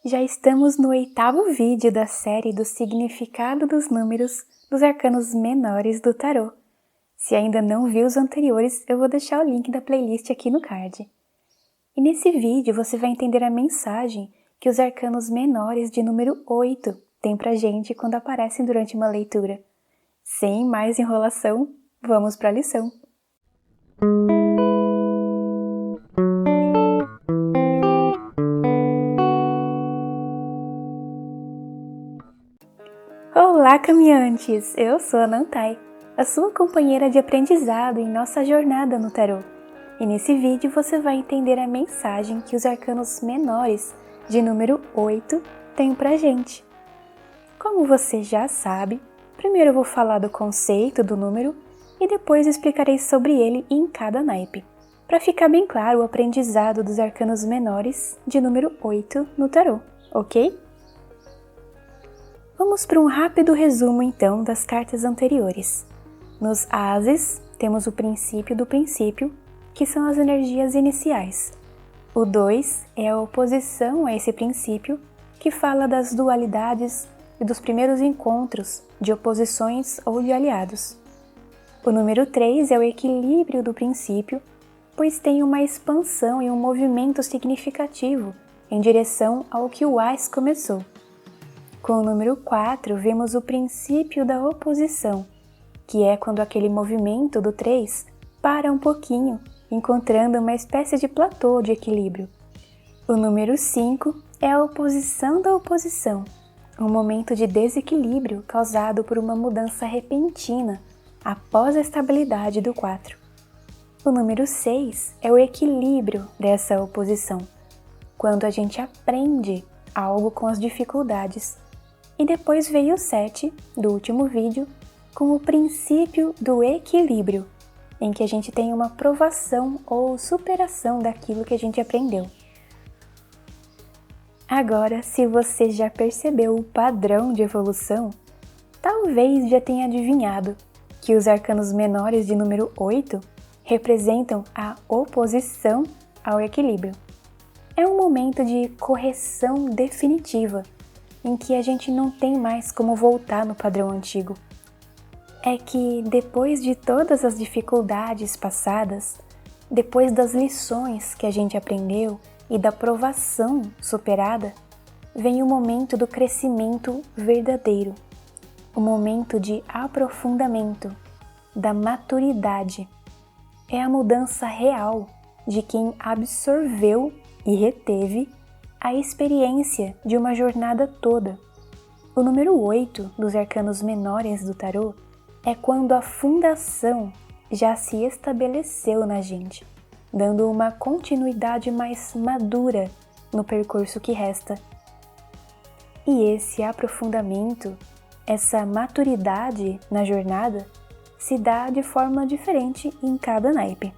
Já estamos no 8º vídeo da série do significado dos números dos arcanos menores do tarô. Se ainda não viu os anteriores, eu vou deixar o link da playlist aqui no card. E nesse vídeo você vai entender a mensagem que os arcanos menores de número 8 têm pra gente quando aparecem durante uma leitura. Sem mais enrolação, vamos para a lição! Olá, caminhantes! Eu sou a Nantai, a sua companheira de aprendizado em nossa jornada no tarô. E nesse vídeo você vai entender a mensagem que os arcanos menores de número 8 têm pra gente. Como você já sabe, primeiro eu vou falar do conceito do número e depois explicarei sobre ele em cada naipe, para ficar bem claro o aprendizado dos arcanos menores de número 8 no tarô, ok? Vamos para um rápido resumo então das cartas anteriores. Nos ases, temos o princípio do princípio, que são as energias iniciais. O 2 é a oposição a esse princípio, que fala das dualidades e dos primeiros encontros de oposições ou de aliados. O número 3 é o equilíbrio do princípio, pois tem uma expansão e um movimento significativo em direção ao que o As começou. Com o número 4, vemos o princípio da oposição, que é quando aquele movimento do 3 para um pouquinho, encontrando uma espécie de platô de equilíbrio. O número 5 é a oposição da oposição, um momento de desequilíbrio causado por uma mudança repentina após a estabilidade do 4. O número 6 é o equilíbrio dessa oposição, quando a gente aprende algo com as dificuldades. E depois veio o 7, do último vídeo, com o princípio do equilíbrio, em que a gente tem uma provação ou superação daquilo que a gente aprendeu. Agora, se você já percebeu o padrão de evolução, talvez já tenha adivinhado que os arcanos menores de número 8 representam a oposição ao equilíbrio. É um momento de correção definitiva, em que a gente não tem mais como voltar no padrão antigo. É que depois de todas as dificuldades passadas, depois das lições que a gente aprendeu e da provação superada, vem o momento do crescimento verdadeiro, o momento de aprofundamento, da maturidade. É a mudança real de quem absorveu e reteve a experiência de uma jornada toda. O número 8 dos arcanos menores do tarô é quando a fundação já se estabeleceu na gente, dando uma continuidade mais madura no percurso que resta. E esse aprofundamento, essa maturidade na jornada, se dá de forma diferente em cada naipe.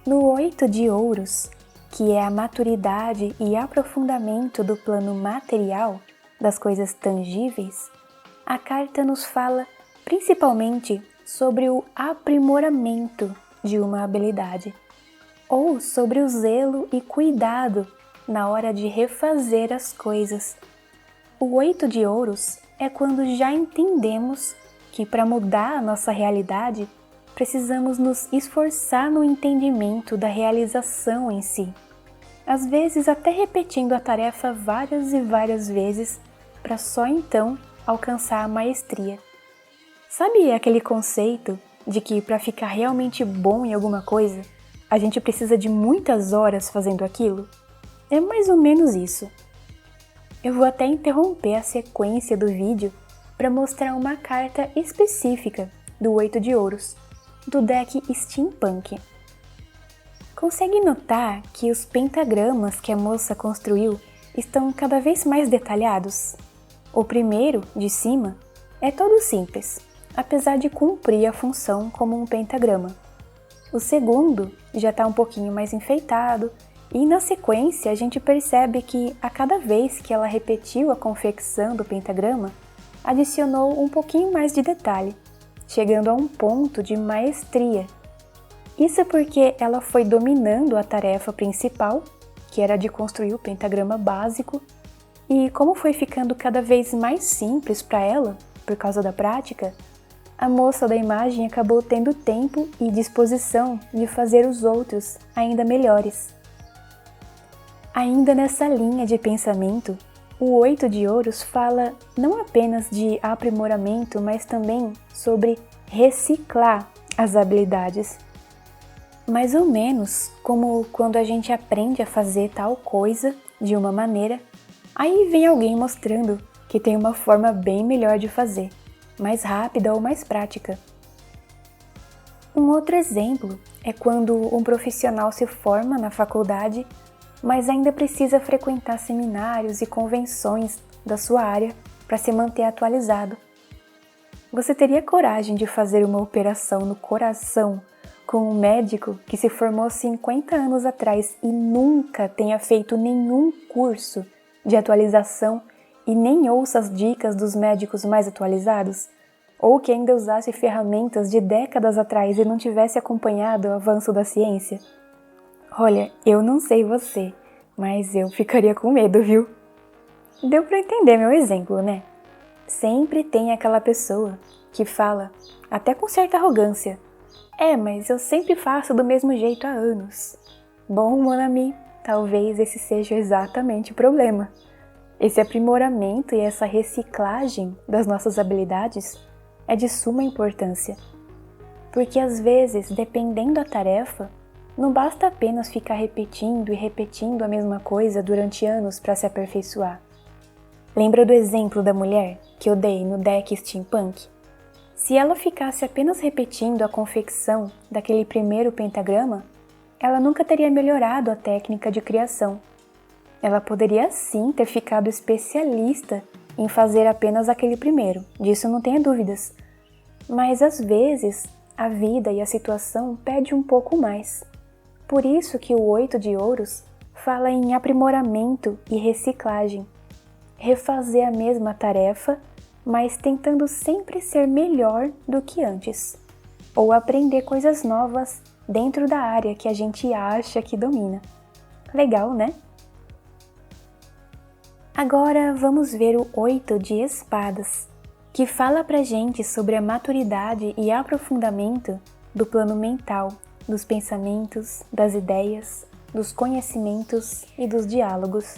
No 8 de ouros, que é a maturidade e aprofundamento do plano material, das coisas tangíveis, a carta nos fala principalmente sobre o aprimoramento de uma habilidade, ou sobre o zelo e cuidado na hora de refazer as coisas. O 8 de ouros é quando já entendemos que para mudar a nossa realidade, precisamos nos esforçar no entendimento da realização em si. Às vezes até repetindo a tarefa várias e várias vezes para só então alcançar a maestria. Sabe aquele conceito de que para ficar realmente bom em alguma coisa, a gente precisa de muitas horas fazendo aquilo? É mais ou menos isso. Eu vou até interromper a sequência do vídeo para mostrar uma carta específica do 8 de ouros, do deck Steampunk. Consegue notar que os pentagramas que a moça construiu estão cada vez mais detalhados? O primeiro, de cima, é todo simples, apesar de cumprir a função como um pentagrama. O segundo já está um pouquinho mais enfeitado e na sequência a gente percebe que a cada vez que ela repetiu a confecção do pentagrama, adicionou um pouquinho mais de detalhe, chegando a um ponto de maestria. Isso porque ela foi dominando a tarefa principal que era de construir o pentagrama básico, e como foi ficando cada vez mais simples para ela, por causa da prática, a moça da imagem acabou tendo tempo e disposição de fazer os outros ainda melhores. Ainda nessa linha de pensamento, o 8 de ouros fala não apenas de aprimoramento, mas também sobre reciclar as habilidades. Mais ou menos como quando a gente aprende a fazer tal coisa de uma maneira, aí vem alguém mostrando que tem uma forma bem melhor de fazer, mais rápida ou mais prática. Um outro exemplo é quando um profissional se forma na faculdade, mas ainda precisa frequentar seminários e convenções da sua área para se manter atualizado. Você teria coragem de fazer uma operação no coração com um médico que se formou 50 anos atrás e nunca tenha feito nenhum curso de atualização e nem ouça as dicas dos médicos mais atualizados? Ou que ainda usasse ferramentas de décadas atrás e não tivesse acompanhado o avanço da ciência? Olha, eu não sei você, mas eu ficaria com medo, viu? Deu pra entender meu exemplo, né? Sempre tem aquela pessoa que fala, até com certa arrogância, mas eu sempre faço do mesmo jeito há anos. Bom, mon ami, talvez esse seja exatamente o problema. Esse aprimoramento e essa reciclagem das nossas habilidades é de suma importância. Porque às vezes, dependendo da tarefa, não basta apenas ficar repetindo e repetindo a mesma coisa durante anos para se aperfeiçoar. Lembra do exemplo da mulher que eu dei no deck steampunk? Se ela ficasse apenas repetindo a confecção daquele primeiro pentagrama, ela nunca teria melhorado a técnica de criação. Ela poderia sim ter ficado especialista em fazer apenas aquele primeiro, disso não tenha dúvidas. Mas às vezes, a vida e a situação pedem um pouco mais. Por isso que o 8 de ouros fala em aprimoramento e reciclagem. Refazer a mesma tarefa, mas tentando sempre ser melhor do que antes. Ou aprender coisas novas dentro da área que a gente acha que domina. Legal, né? Agora vamos ver o 8 de espadas, que fala pra gente sobre a maturidade e aprofundamento do plano mental, dos pensamentos, das ideias, dos conhecimentos e dos diálogos.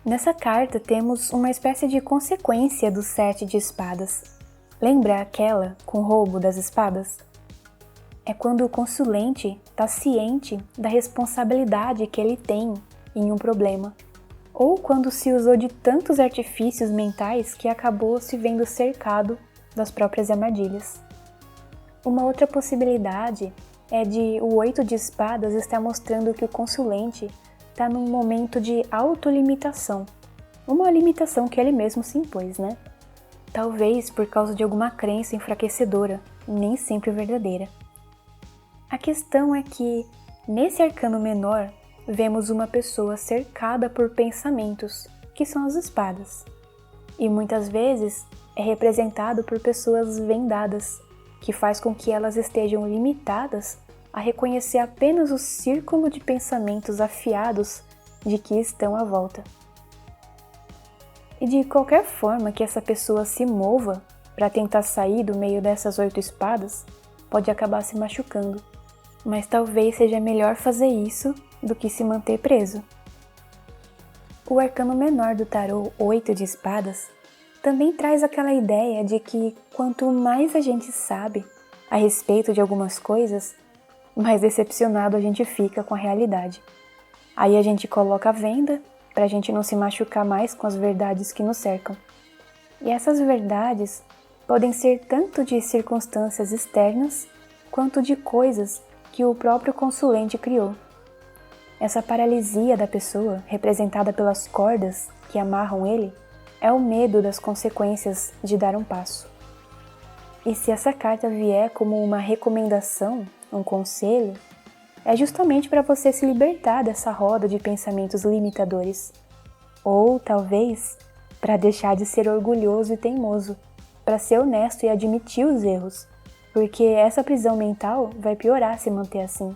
Nessa carta temos uma espécie de consequência do 7 de espadas. Lembra aquela com o roubo das espadas? É quando o consulente está ciente da responsabilidade que ele tem em um problema, ou quando se usou de tantos artifícios mentais que acabou se vendo cercado das próprias armadilhas. Uma outra possibilidade é de o 8 de espadas estar mostrando que o consulente está num momento de autolimitação, uma limitação que ele mesmo se impôs, né? Talvez por causa de alguma crença enfraquecedora, nem sempre verdadeira. A questão é que, nesse arcano menor, vemos uma pessoa cercada por pensamentos, que são as espadas, e muitas vezes é representado por pessoas vendadas, que faz com que elas estejam limitadas a reconhecer apenas o círculo de pensamentos afiados de que estão à volta. E de qualquer forma que essa pessoa se mova para tentar sair do meio dessas 8 espadas, pode acabar se machucando, mas talvez seja melhor fazer isso do que se manter preso. O arcano menor do tarô 8 de espadas também traz aquela ideia de que quanto mais a gente sabe a respeito de algumas coisas, mais decepcionado a gente fica com a realidade. Aí a gente coloca a venda para a gente não se machucar mais com as verdades que nos cercam. E essas verdades podem ser tanto de circunstâncias externas quanto de coisas que o próprio consulente criou. Essa paralisia da pessoa, representada pelas cordas que amarram ele, é o medo das consequências de dar um passo. E se essa carta vier como uma recomendação, um conselho, é justamente para você se libertar dessa roda de pensamentos limitadores. Ou, talvez, para deixar de ser orgulhoso e teimoso, para ser honesto e admitir os erros, porque essa prisão mental vai piorar se manter assim.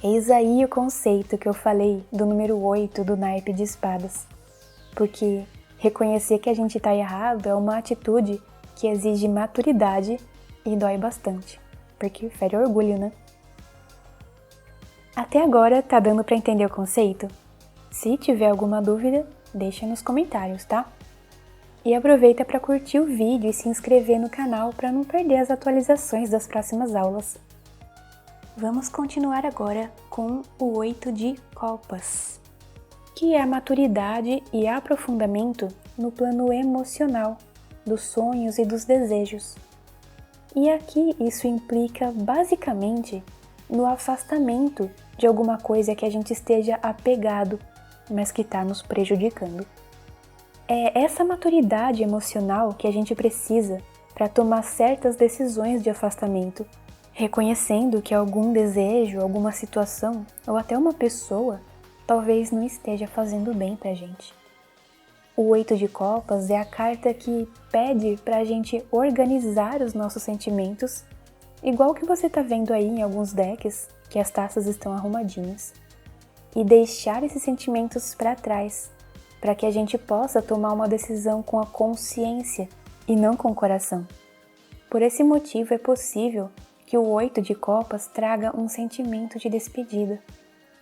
Eis aí o conceito que eu falei do número 8 do naipe de espadas. Porque reconhecer que a gente tá errado é uma atitude que exige maturidade e dói bastante. Porque fere orgulho, né? Até agora tá dando pra entender o conceito? Se tiver alguma dúvida, deixa nos comentários, tá? E aproveita para curtir o vídeo e se inscrever no canal para não perder as atualizações das próximas aulas. Vamos continuar agora com o 8 de copas, que é a maturidade e aprofundamento no plano emocional, dos sonhos e dos desejos. E aqui isso implica basicamente no afastamento de alguma coisa que a gente esteja apegado, mas que está nos prejudicando. É essa maturidade emocional que a gente precisa para tomar certas decisões de afastamento, reconhecendo que algum desejo, alguma situação ou até uma pessoa talvez não esteja fazendo bem pra gente. O 8 de copas é a carta que pede pra gente organizar os nossos sentimentos, igual que você tá vendo aí em alguns decks, que as taças estão arrumadinhas, e deixar esses sentimentos para trás, para que a gente possa tomar uma decisão com a consciência e não com o coração. Por esse motivo é possível que o 8 de copas traga um sentimento de despedida,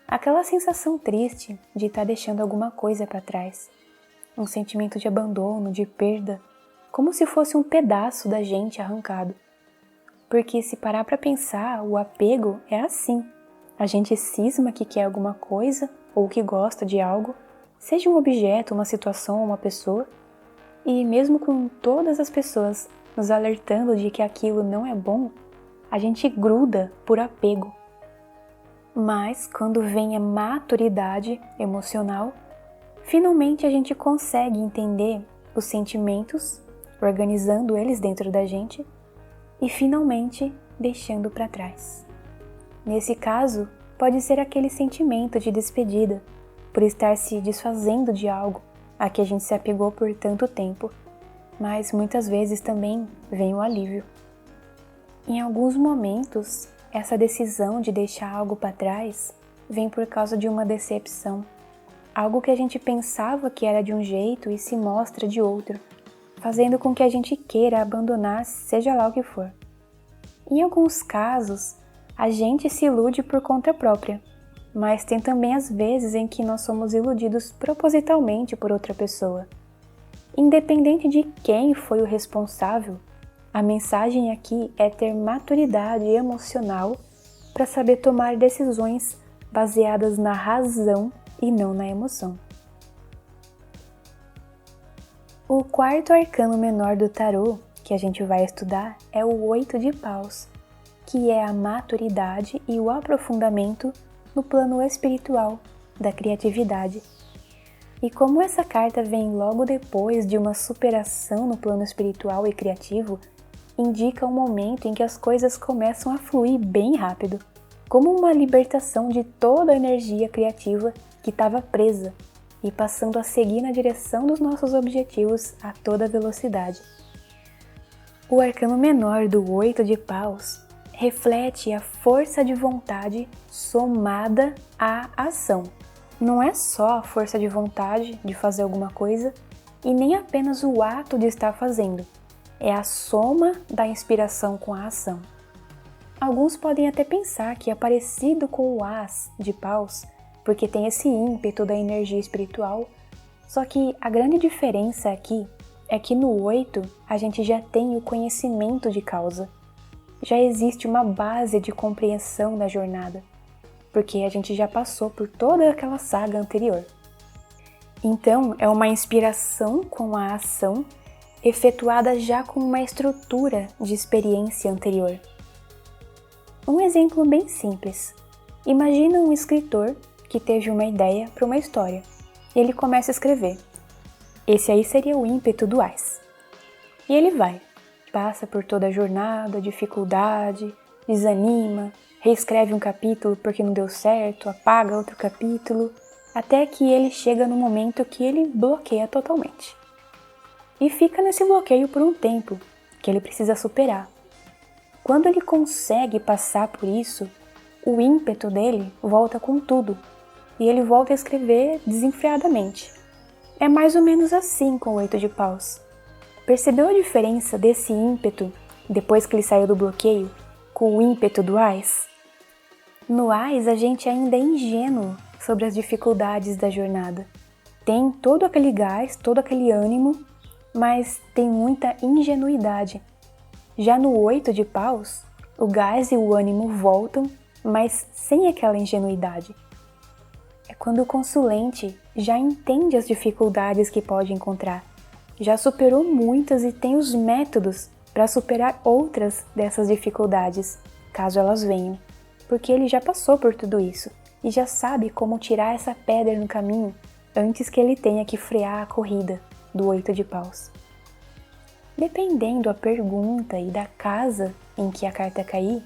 aquela sensação triste de estar deixando alguma coisa para trás, um sentimento de abandono, de perda, como se fosse um pedaço da gente arrancado. Porque se parar para pensar, o apego é assim, a gente cisma que quer alguma coisa ou que gosta de algo, seja um objeto, uma situação ou uma pessoa, e mesmo com todas as pessoas nos alertando de que aquilo não é bom, a gente gruda por apego. Mas quando vem a maturidade emocional, finalmente a gente consegue entender os sentimentos, organizando eles dentro da gente e finalmente deixando para trás. Nesse caso, pode ser aquele sentimento de despedida, por estar se desfazendo de algo a que a gente se apegou por tanto tempo, mas muitas vezes também vem o alívio. Em alguns momentos, essa decisão de deixar algo para trás vem por causa de uma decepção, algo que a gente pensava que era de um jeito e se mostra de outro, fazendo com que a gente queira abandonar seja lá o que for. Em alguns casos, a gente se ilude por conta própria, mas tem também as vezes em que nós somos iludidos propositalmente por outra pessoa. Independente de quem foi o responsável, a mensagem aqui é ter maturidade emocional para saber tomar decisões baseadas na razão e não na emoção. O quarto arcano menor do tarô que a gente vai estudar é o 8 de paus, que é a maturidade e o aprofundamento no plano espiritual da criatividade. E como essa carta vem logo depois de uma superação no plano espiritual e criativo, indica um momento em que as coisas começam a fluir bem rápido, como uma libertação de toda a energia criativa que estava presa e passando a seguir na direção dos nossos objetivos a toda velocidade. O arcano menor do 8 de paus reflete a força de vontade somada à ação. Não é só a força de vontade de fazer alguma coisa e nem apenas o ato de estar fazendo, é a soma da inspiração com a ação. Alguns podem até pensar que é parecido com o as de paus, porque tem esse ímpeto da energia espiritual, só que a grande diferença aqui é que no 8 a gente já tem o conhecimento de causa. Já existe uma base de compreensão da jornada, porque a gente já passou por toda aquela saga anterior. Então, é uma inspiração com a ação efetuada já com uma estrutura de experiência anterior. Um exemplo bem simples. Imagina um escritor que teve uma ideia para uma história e ele começa a escrever. Esse aí seria o ímpeto do as. E ele passa por toda a jornada, dificuldade, desanima, reescreve um capítulo porque não deu certo, apaga outro capítulo, até que ele chega no momento que ele bloqueia totalmente. E fica nesse bloqueio por um tempo, que ele precisa superar. Quando ele consegue passar por isso, o ímpeto dele volta com tudo e ele volta a escrever desenfreadamente. É mais ou menos assim com o 8 de paus. Percebeu a diferença desse ímpeto, depois que ele saiu do bloqueio, com o ímpeto do Ás? No Ás, a gente ainda é ingênuo sobre as dificuldades da jornada. Tem todo aquele gás, todo aquele ânimo, mas tem muita ingenuidade. Já no 8 de paus, o gás e o ânimo voltam, mas sem aquela ingenuidade. É quando o consulente já entende as dificuldades que pode encontrar, já superou muitas e tem os métodos para superar outras dessas dificuldades, caso elas venham, porque ele já passou por tudo isso e já sabe como tirar essa pedra no caminho antes que ele tenha que frear a corrida do 8 de paus. Dependendo da pergunta e da casa em que a carta cair,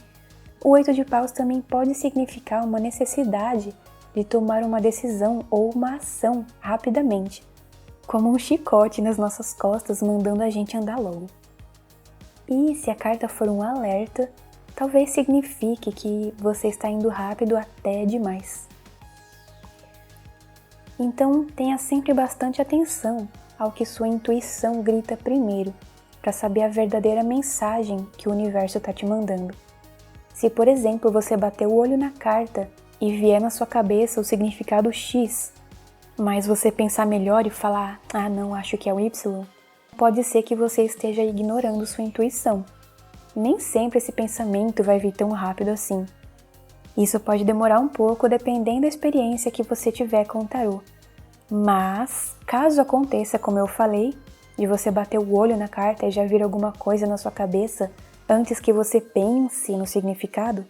o 8 de paus também pode significar uma necessidade de tomar uma decisão ou uma ação rapidamente, como um chicote nas nossas costas mandando a gente andar logo. E se a carta for um alerta, talvez signifique que você está indo rápido até demais. Então tenha sempre bastante atenção ao que sua intuição grita primeiro, para saber a verdadeira mensagem que o universo está te mandando. Se, por exemplo, você bater o olho na carta e vier na sua cabeça o significado X, mas você pensar melhor e falar, não, acho que é o Y, pode ser que você esteja ignorando sua intuição. Nem sempre esse pensamento vai vir tão rápido assim. Isso pode demorar um pouco dependendo da experiência que você tiver com o tarô. Mas, caso aconteça como eu falei, de você bater o olho na carta e já vir alguma coisa na sua cabeça antes que você pense no significado,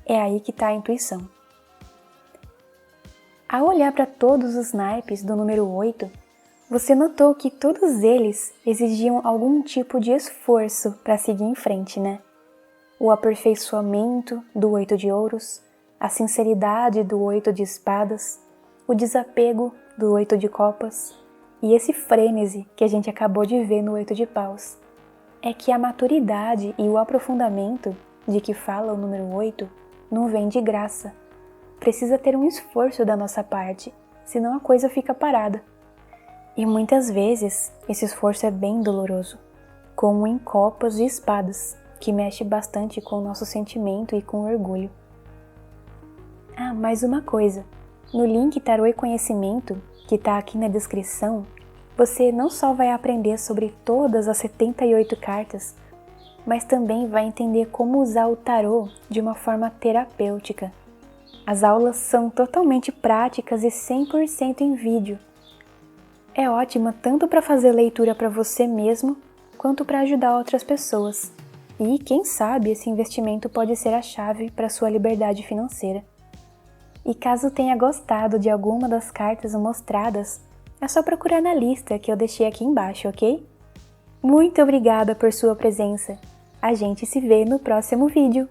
é aí que está a intuição. Ao olhar para todos os naipes do número 8, você notou que todos eles exigiam algum tipo de esforço para seguir em frente, né? O aperfeiçoamento do 8 de ouros, a sinceridade do 8 de espadas, o desapego do 8 de copas e esse frênese que a gente acabou de ver no 8 de paus. É que a maturidade e o aprofundamento de que fala o número 8 não vem de graça. Precisa ter um esforço da nossa parte, senão a coisa fica parada. E muitas vezes esse esforço é bem doloroso, como em copas e espadas, que mexe bastante com o nosso sentimento e com o orgulho. Mais uma coisa, no link Tarô e Conhecimento, que está aqui na descrição, você não só vai aprender sobre todas as 78 cartas, mas também vai entender como usar o tarô de uma forma terapêutica. As aulas são totalmente práticas e 100% em vídeo. É ótima tanto para fazer leitura para você mesmo, quanto para ajudar outras pessoas. E, quem sabe, esse investimento pode ser a chave para sua liberdade financeira. E caso tenha gostado de alguma das cartas mostradas, é só procurar na lista que eu deixei aqui embaixo, ok? Muito obrigada por sua presença. A gente se vê no próximo vídeo.